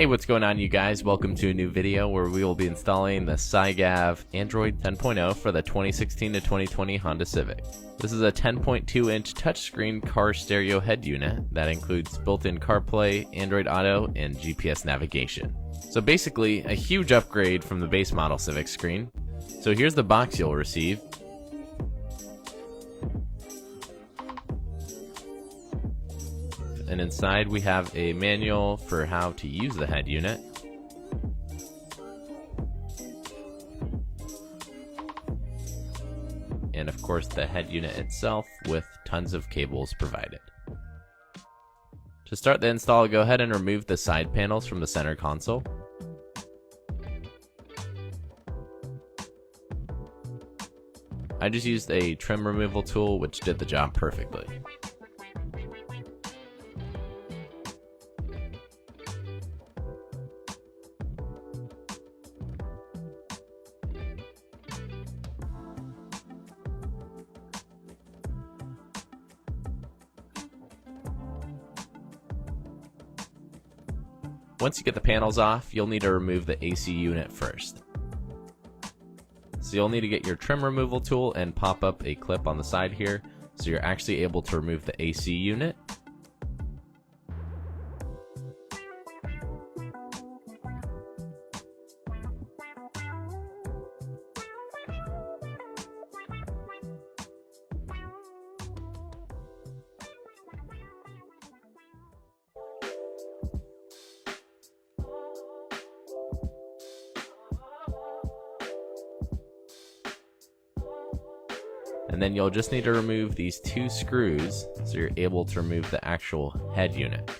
Hey, what's going on, you guys? Welcome to a new video where we will be installing the SYGAV Android 10.0 for the 2016 to 2020 Honda Civic. This is a 10.2-inch touchscreen car stereo head unit that includes built-in CarPlay, Android Auto, and GPS navigation. So basically, a huge upgrade from the base model Civic screen. So here's the box you'll receive. And inside we have a manual for how to use the head unit. And of course the head unit itself with tons of cables provided. To start the install, go ahead and remove the side panels from the center console. I just used a trim removal tool which did the job perfectly. Once you get the panels off, you'll need to remove the AC unit first. So you'll need to get your trim removal tool and pop up a clip on the side here, so you're actually able to remove the AC unit. And then you'll just need to remove these two screws so you're able to remove the actual head unit.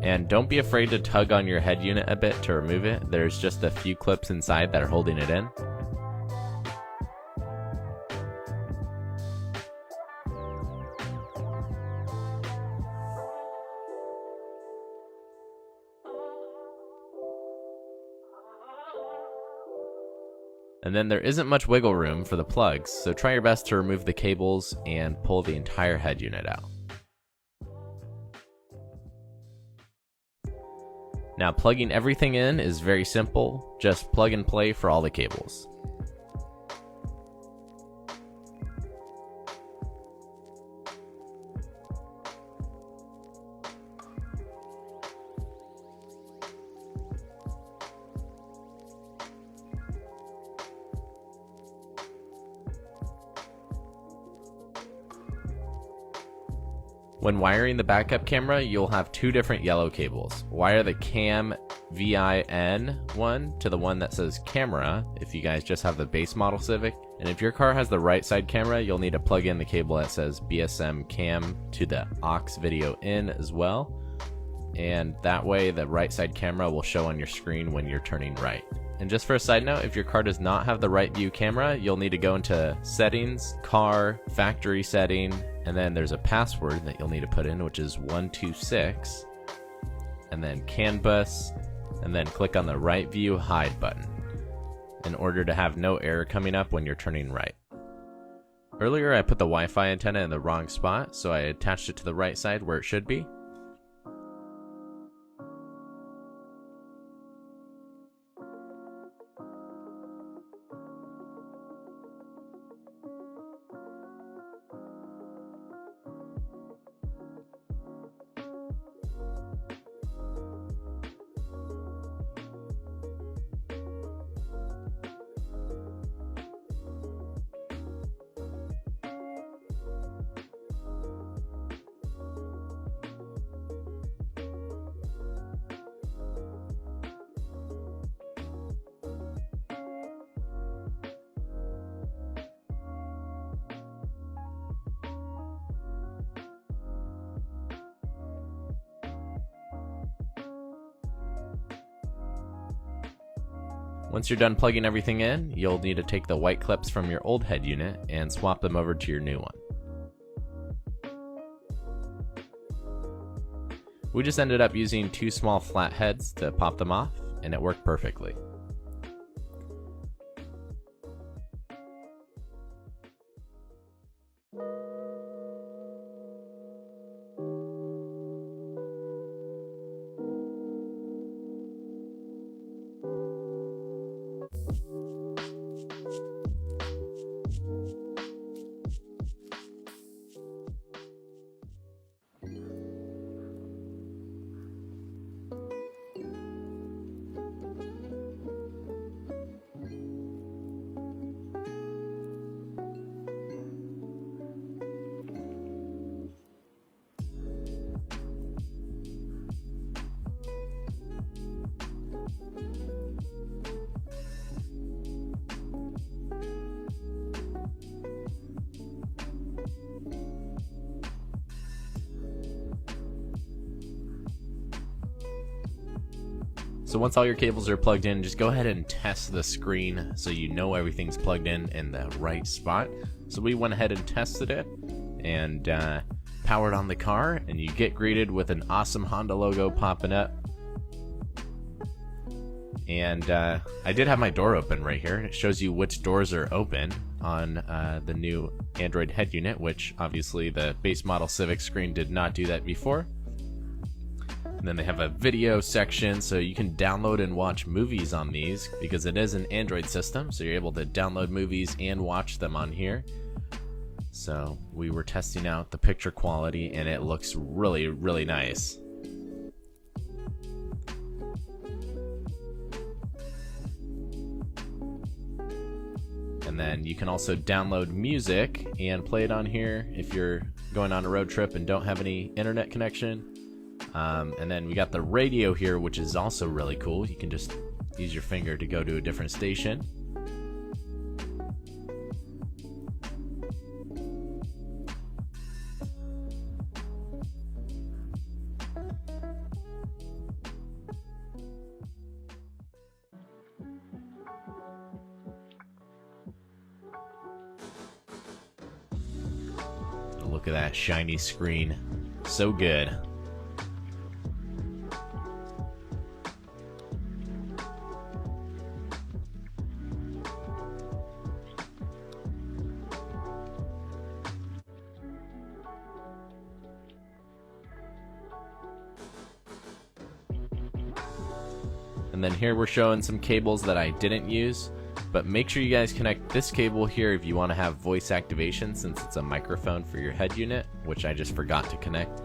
And don't be afraid to tug on your head unit a bit to remove it. There's just a few clips inside that are holding it in. And then there isn't much wiggle room for the plugs, so try your best to remove the cables and pull the entire head unit out. Now, plugging everything in is very simple. Just plug and play for all the cables. When wiring the backup camera, you'll have two different yellow cables. Wire the cam VIN one to the one that says camera if you guys just have the base model Civic. And if your car has the right side camera, you'll need to plug in the cable that says BSM cam to the aux video in as well. And that way the right side camera will show on your screen when you're turning right. And just for a side note, if your car does not have the right view camera, you'll need to go into settings, car, factory setting, and then there's a password that you'll need to put in, which is 126, and then CAN bus, and then click on the right view hide button in order to have no error coming up when you're turning right. Earlier I put the Wi-Fi antenna in the wrong spot, so I attached it to the right side where it should be. Once you're done plugging everything in, you'll need to take the white clips from your old head unit and swap them over to your new one. We just ended up using 2 small flat heads to pop them off, and it worked perfectly. So once all your cables are plugged in, just go ahead and test the screen so you know everything's plugged in the right spot. So we went ahead and tested it and powered on the car, and you get greeted with an awesome Honda logo popping up. And I did have my door open right here. It shows you which doors are open on the new Android head unit, which obviously the base model Civic screen did not do that before. And then they have a video section, so you can download and watch movies on these because it is an Android system, so you're able to download movies and watch them on here. So we were testing out the picture quality, and it looks really, really nice. And then you can also download music and play it on here if you're going on a road trip and don't have any internet connection. And then we got the radio here, which is also really cool. You can just use your finger to go to a different station. Look at that shiny screen. So good. And then here we're showing some cables that I didn't use, but make sure you guys connect this cable here if you want to have voice activation, since it's a microphone for your head unit, which I just forgot to connect.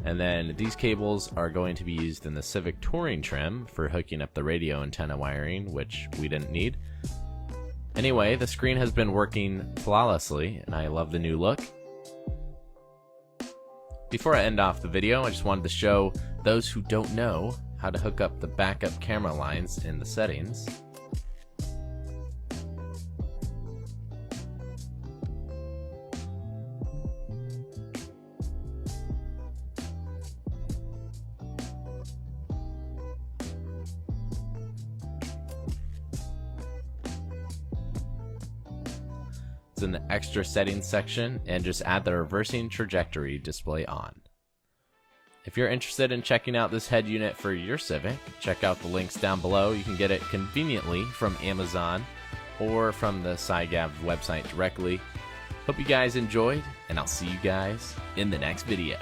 And then these cables are going to be used in the Civic Touring trim for hooking up the radio antenna wiring, which we didn't need. Anyway, the screen has been working flawlessly, and I love the new look. Before I end off the video, I just wanted to show those who don't know how to hook up the backup camera lines in the settings. In the extra settings section, and just add the reversing trajectory display on. If you're interested in checking out this head unit for your Civic, check out the links down below. You can get it conveniently from Amazon or from the SYGAV website directly. Hope you guys enjoyed, and I'll see you guys in the next video.